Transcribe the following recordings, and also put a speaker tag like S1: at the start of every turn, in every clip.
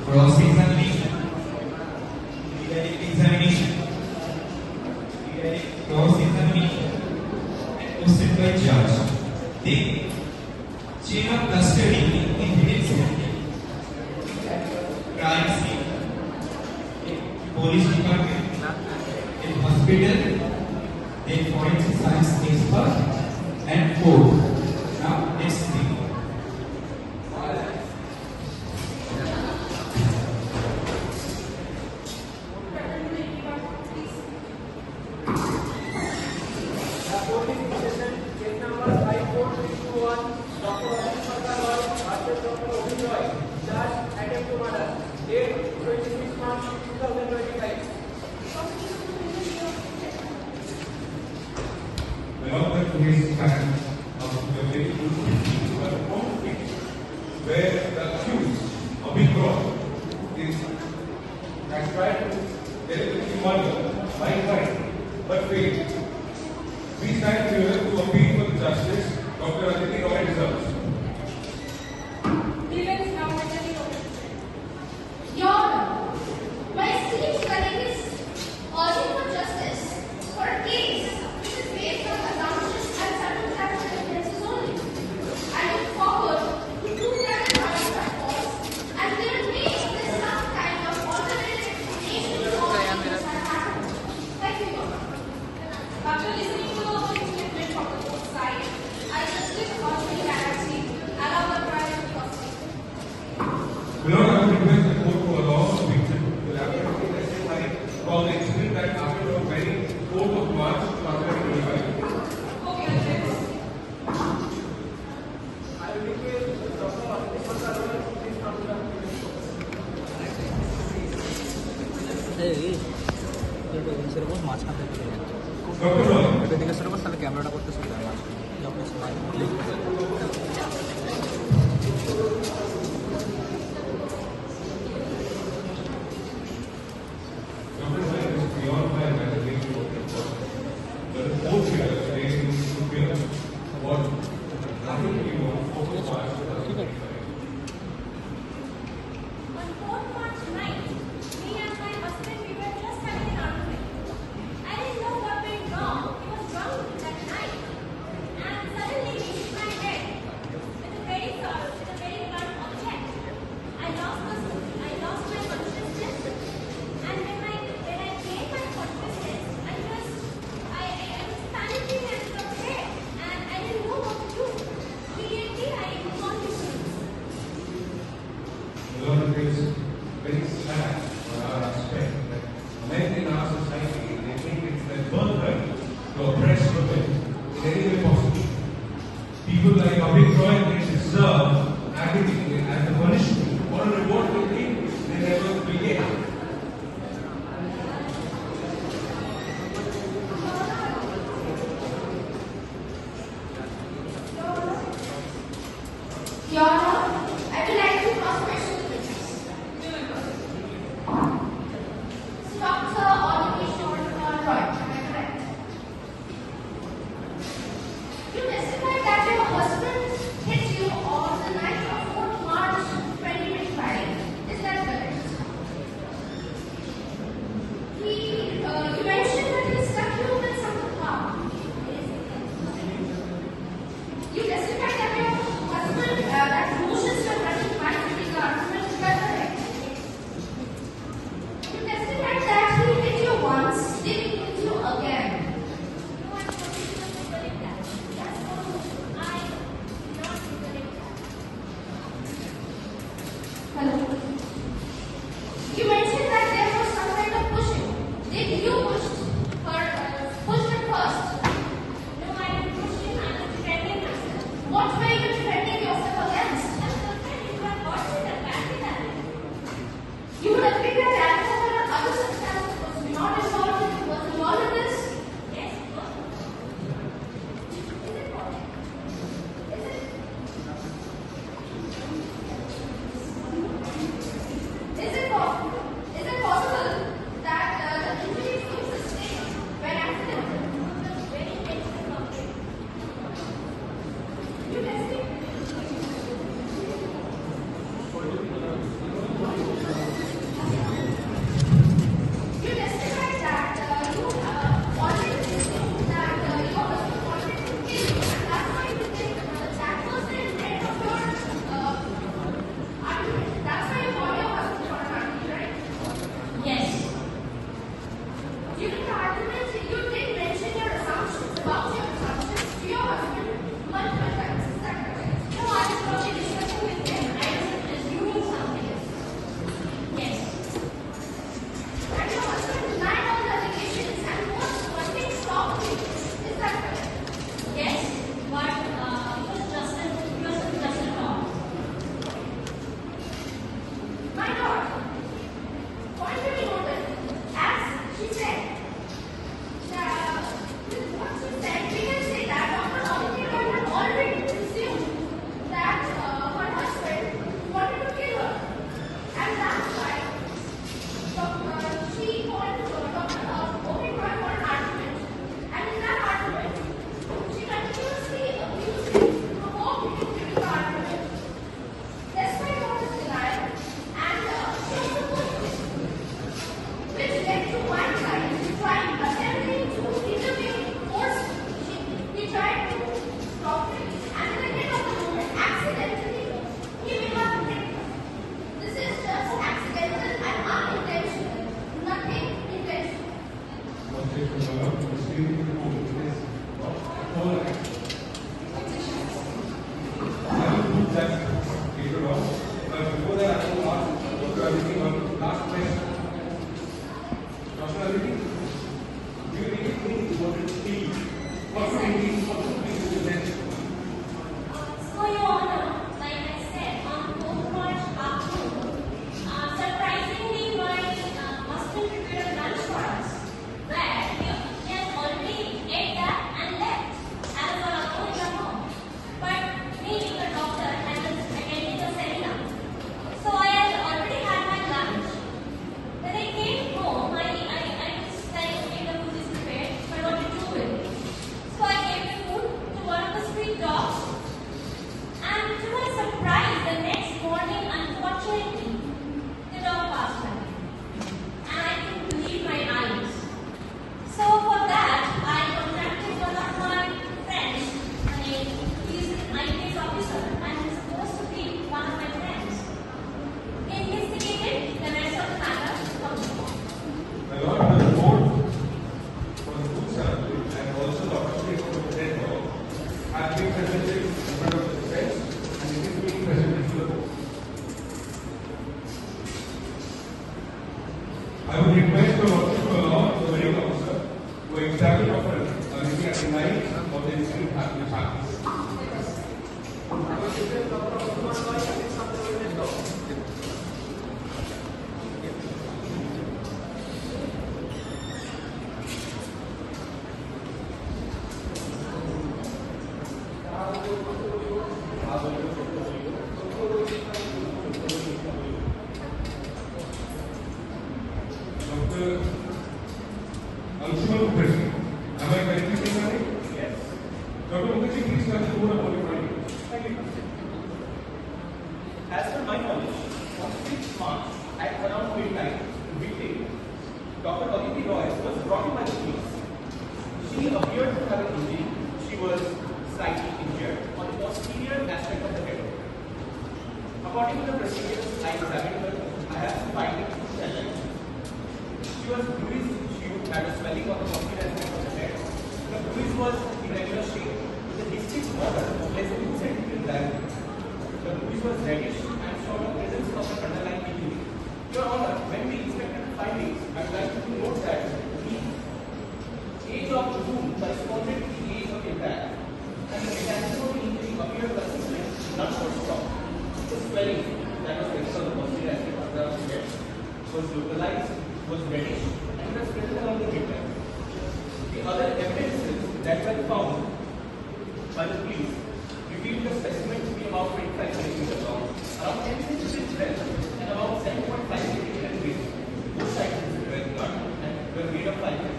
S1: cross-examination, examination, cross-examination, and question by judge. Then, chain of custody in evidence handling, crime scene, police department, in hospital, then forensic science expert, and court. Now, next thing.
S2: Where the accused, a big proff, has tried to deliberately murder my wife, but failed. We stand here to appeal for the justice Dr. Aditi Roy deserves.
S3: Defense now mentally open. Your Honor, my esteemed colleague is urging for justice for a case which is based on assumptions and circumstantial evidences only. I look forward to prove that the charges are false and there may exist some kind of alternative explanation to all the things that happened. Thank you, Your Honor. After listening to the opening statement from the both sides, I Justice Honorary Galaxy allow the trial to proceed.
S2: Below, I would request the court to allow the victim to elaborate the testimony about the incident that happened on very 4th of March 2025.
S3: Okay, Judge.
S4: I will request Dr. Aditi Roy to please come to the
S2: Dr. Roy,
S5: ক্যামেরাটা করতে শুরু করে
S2: Dr. Roy, it is beyond my imagination what you thought. The report here today is to hear what happened to you on 4th of March 2025.
S3: On 4th March night, me and my husband, we were just having an argument. I didn't know what went wrong. He was drunk that night. And suddenly he hit my head with a very blunt object. I lost my consciousness. And when I gained my consciousness, I was panicking and scared. And I didn't know what to do. Immediately, I informed the police.
S2: Lord, it is very sad for our aspect that men in our society, they think it's their birthright to oppress women in any way possible. People like Abhi Roy, they deserve agony as a punishment or a reward they think they never will get.
S3: Your Honor, I would like to cross-question the witness. Dr. Aditi Roy, am I correct? You testified that your husband hit you on the night of 4th March 2025. Is that correct? You mentioned that he struck you with some harm. You testified that your husband, that emotions were running high during the argument. Is that correct? You testified that he hit you once, then he hit you again. No, I'm not recollect that. That's all. I do not recollect that. Hello. You mentioned that there was some kind of pushing. Did you push him first? No, I didn't push him. I was defending myself. What were you defending yourself against? I was defending my body that badly that. You would agree that alcohol or other substances was not involved in all of this? Yes, it was. Is it possible? Is it? Is it possible? Is it possible that the injuries you sustained were accidental? Very intentional object. You tested?
S2: I would request the very officer to examine Dr. Aditi at the night of the incident which happened. Am I correctly saying that? Yes. Dr. Mukherjee, please tell the board about your findings.
S4: Thank you. As per my knowledge, on 6th March at around midnight, weekday, Dr. Aditi Roy was brought in by the police. She appeared to have an injury. She was slightly injured on the posterior aspect of the head. According to the procedures I examined her, I have some findings to tell you. She was bruised. She had a swelling on the posterior aspect of the head. The bruise was irregular shape with a distinct border of less than 2 cm diameter. The bruise was reddish and showed the presence of an underlying injury. Your Honor, when we inspected the findings, I would like to note that the age of the wound corresponded to the age of impact, and the mechanism of the injury appeared consistent, not short. The swelling that was present on the posterior aspect of the head was localized, was reddish, and was present along the midline. The other evidences that were found by the police revealed the specimen to be about 25 cm long, around 10 cm in breadth, and about 7.5 cm in width. Both sides were blunt and were made of fiber.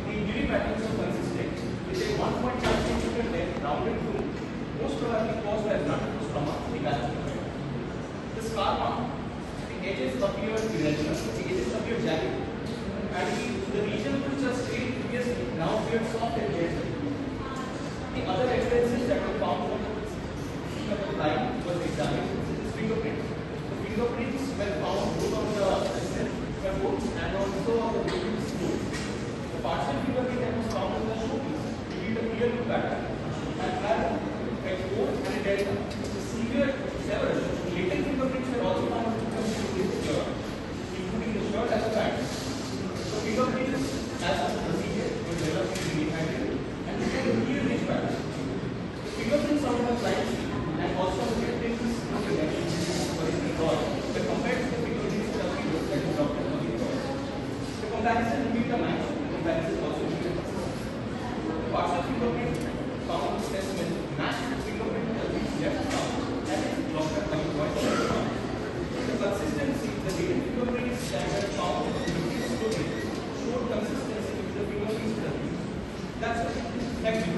S4: The injury patterns were consistent with a 1.5 cm length rounded wound, most probably caused by blunt trauma to the back of the head. The scar mark, the edges appear irregular, the edges appear jagged, and the region which was straight previously now appeared soft and gentle. The other evidences that were found on the line was examined, such as fingerprints. The fingerprints were found both on the bones and also on the victim's clothes. The partial fingerprint that was found on the showpiece revealed a clear loop pattern and had X4 and a delta. Several latent fingerprints were also found on the shirt, including the shirt as a pattern. So fingerprints as a procedure were developed in the handle and they had a clear ridge pattern. The fingerprints on the client and also on the victim's connection for his record were compared to the fingerprints that we looked at the doctor on the record. The comparison revealed a match, the comparison also revealed a consistent. The partial fingerprint found in the specimen matched the fingerprint that we left found and its doctor on the voice of the found. The consistency, the latent fingerprints that were found in the victim's clothing showed consistency with the fingerprints that we used. That's it. Thank you.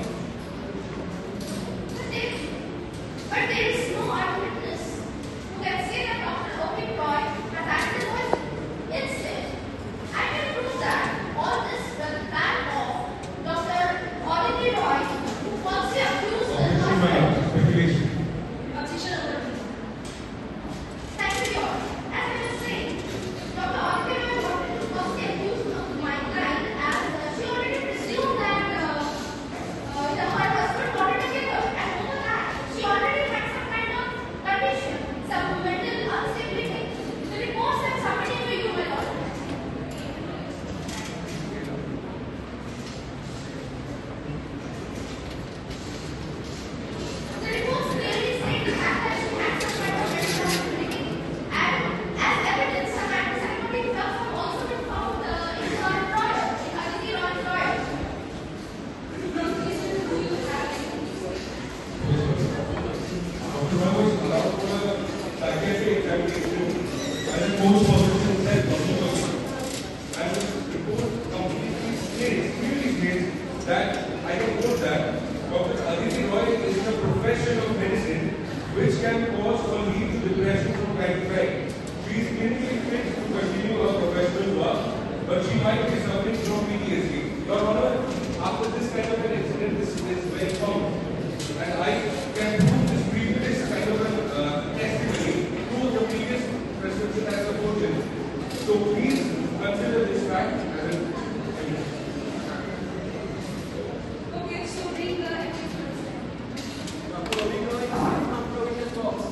S3: But there is no eyewitness who can say that Dr. Ovid Roy has acted with instead. I can prove that all this was the plan of Dr. Aditi Roy, who falsely accused
S2: Speculation.
S3: Objection overruled. Thank you, Your Honor. As I was saying, Dr. Aditi Roy wanted to falsely accuse my client as she already presumed that her husband wanted to kill her, and over that, she already had some kind of condition, some mental instability. The reports I'm submitting to you, my lord. The reports clearly state the fact that she had some kind of mental instability, and as evidence, some antipsychotic drugs have also been found in her drawer, in Aditi Roy's drawer. Do you have anything to say?
S2: Dr. Roy was allowed for a psychiatric examination and a post-hospital test of the and the report clearly states that I can quote that Dr. Aditi Roy is in a profession of medicine which can cause or lead to depression from time to time. She is clinically fit to continue her professional work, but she might be suffering from PTSD. Your Honor, after this kind of an incident, this is very common. And I can prove this previous kind of a testimony to the previous prescription as supported. So please consider this fact as an evidence.
S3: Okay, so read the evidence.
S4: Dr. Aditi Roy is not proving his faults.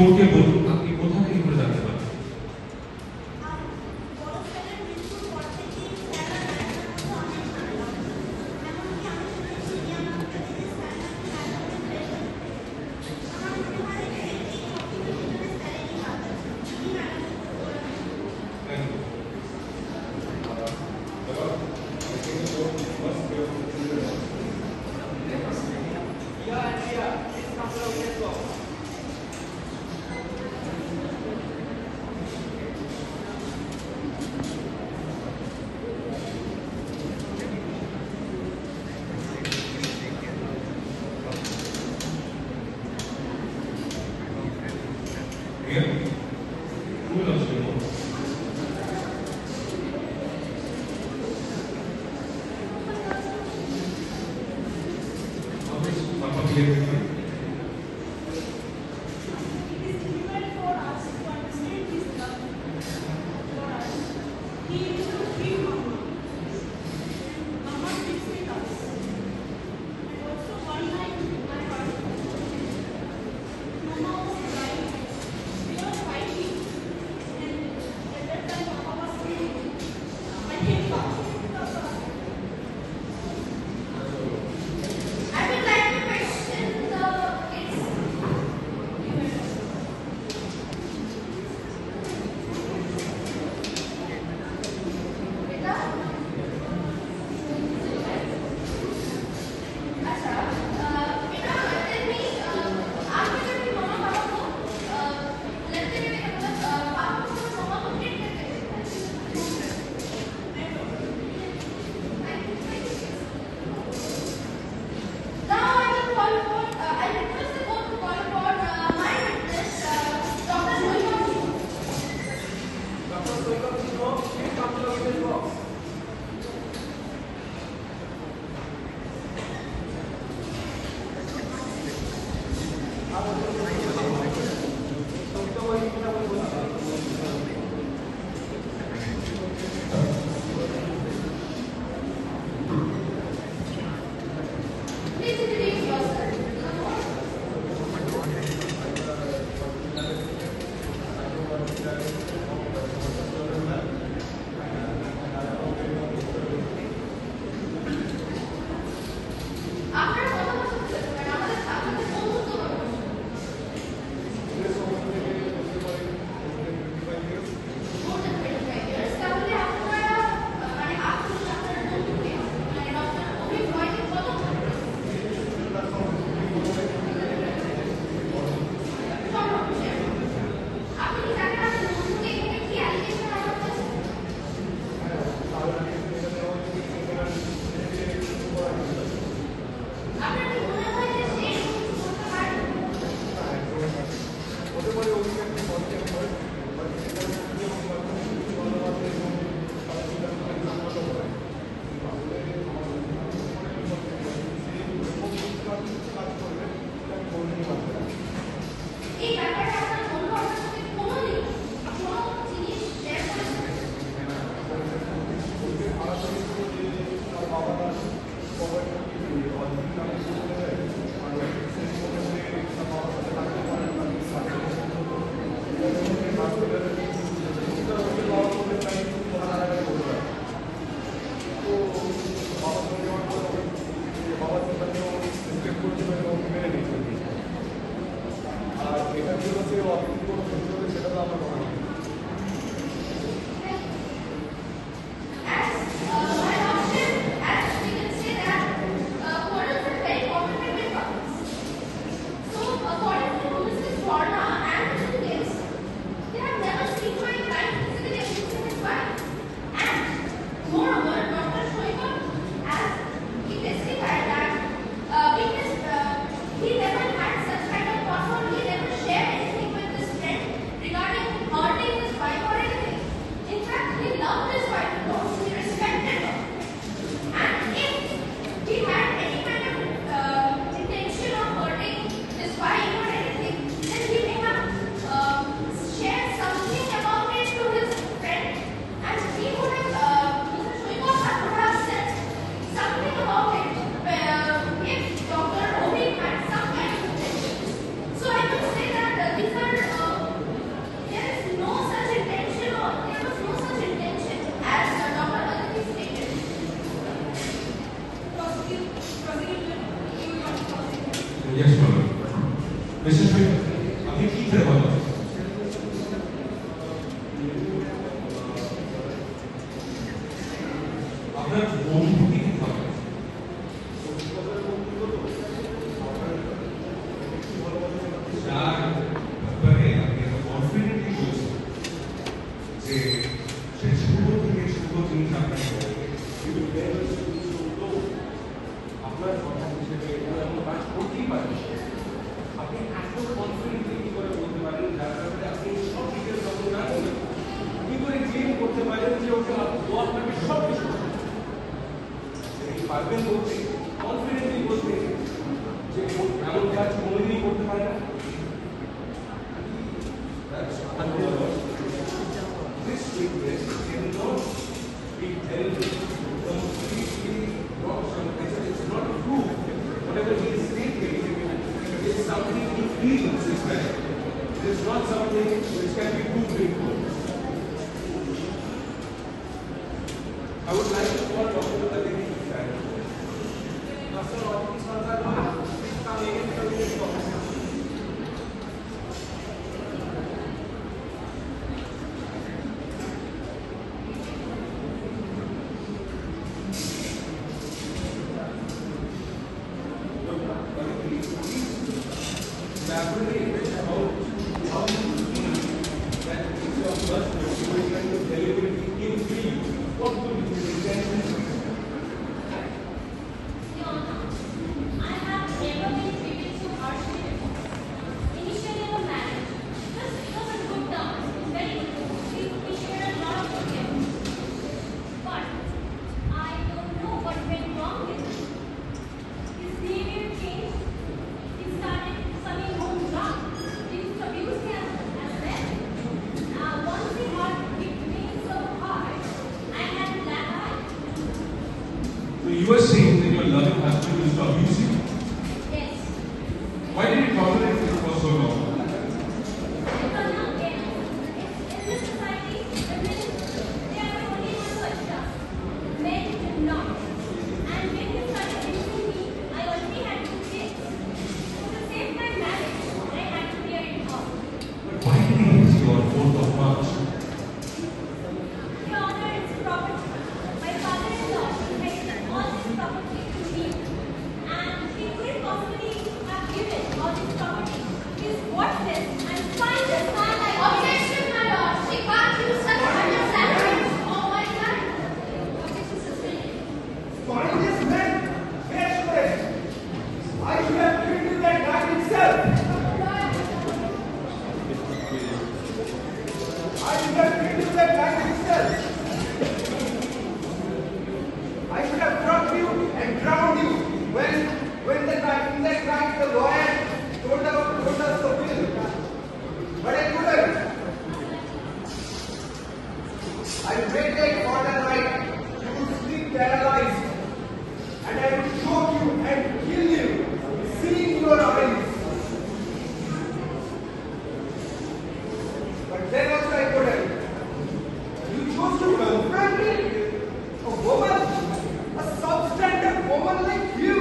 S2: কোর্টে বলুন আপনি কোথা থেকে করে জানতে পারেন? Here, who will also know? How is Papa clear?
S3: I would like to question the
S2: Yes, madam. Mr. Smith, আপনি কি করে বলেন? আপনার অনুভূতি কি হবে? স্যার, ব্যাপারে আপনি কনফিডেন্টলি বলছেন যে সে ছোট থেকে ছোট জিনিস আপনাকে বলবে। কিন্তু আপনার কথা হিসেবে এমন কাজ করতেই পারেন। আপনি এত কনফিডেন্টলি কি করে বলতে পারেন যার কারণে আপনি সব ডিটেলস যখন না বলেন কি করে ক্লেম করতে পারেন যে ওটা আপনাকে সব কিছু পারবেন বলতে কনফিডেন্টলি বলতে যে এমন কাজ কোনোদিনই করতে পারে না। This weakness cannot be held completely wrong. It's not true. Whatever he is stating is something he feels is right. It is not something which can be proved in court. I would like to call Dr. Thankyou to stand. Dr. You were saying that your loving husband used to abuse you?
S3: Yes.
S2: Why did you tolerate it for so long?
S3: Because now, in this society, women, they are the only ones who adjust. Men do not. And when he started abusing me, I already had 2 kids. So to save my marriage, I had to clear it off.
S2: But why did he abuse you on 4th of March?
S3: Your Honor, it's property. My father-in-law inherited all this property to me. And he couldn't possibly have given all this property. He's watched this and find this man like objection, my lord. She can't use such understanding. Oh my God. Objection sustained.
S6: Find this man? Yes, please. I should have treated that guy himself. I should have treated that guy himself. I should have drugged you and drowned you when the night the lawyer told us the bill. But I couldn't. I waited for the night you would sleep paralyzed, and I would choke you and kill you, seeing your eyes. But then also I couldn't. You chose to confront me, a woman, a substandard woman like you,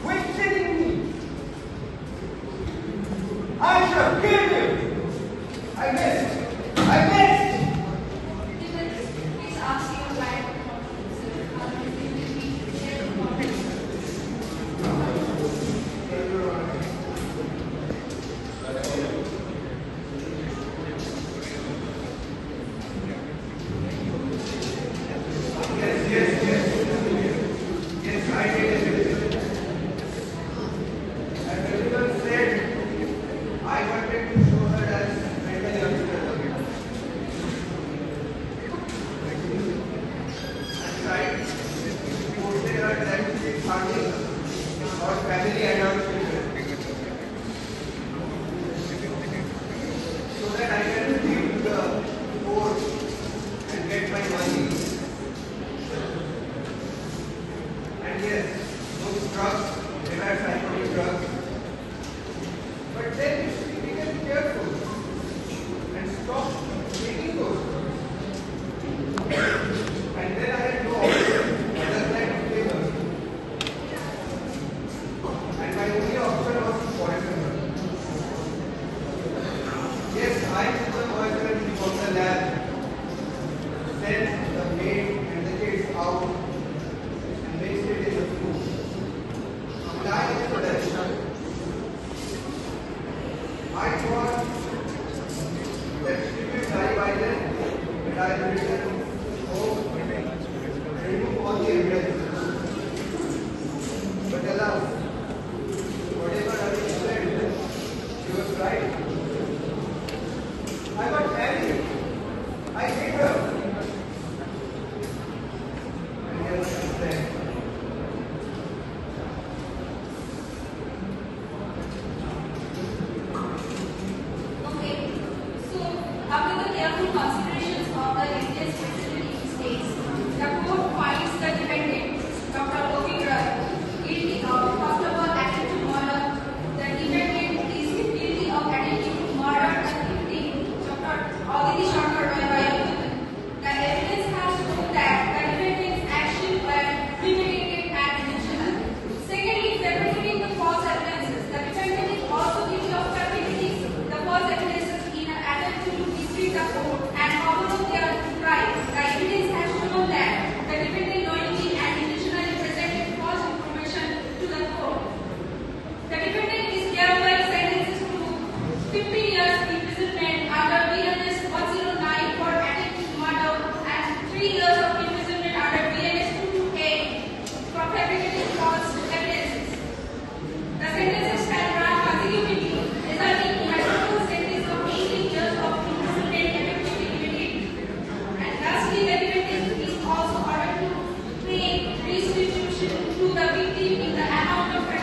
S6: questioning me. I should have killed you. I missed.
S3: Please ask your client, sir.
S6: Yes, I did. And everyone said I wanted to show her as mentally unstable. I tried to portray her that she is harming our family and our children, so that I can leave the court and get my money. And yes, those drugs, they were psychotic drugs. But then we became careful and stopped taking those drugs. And then I had no option other than to take them. And my only option was to
S3: to the victim in the amount of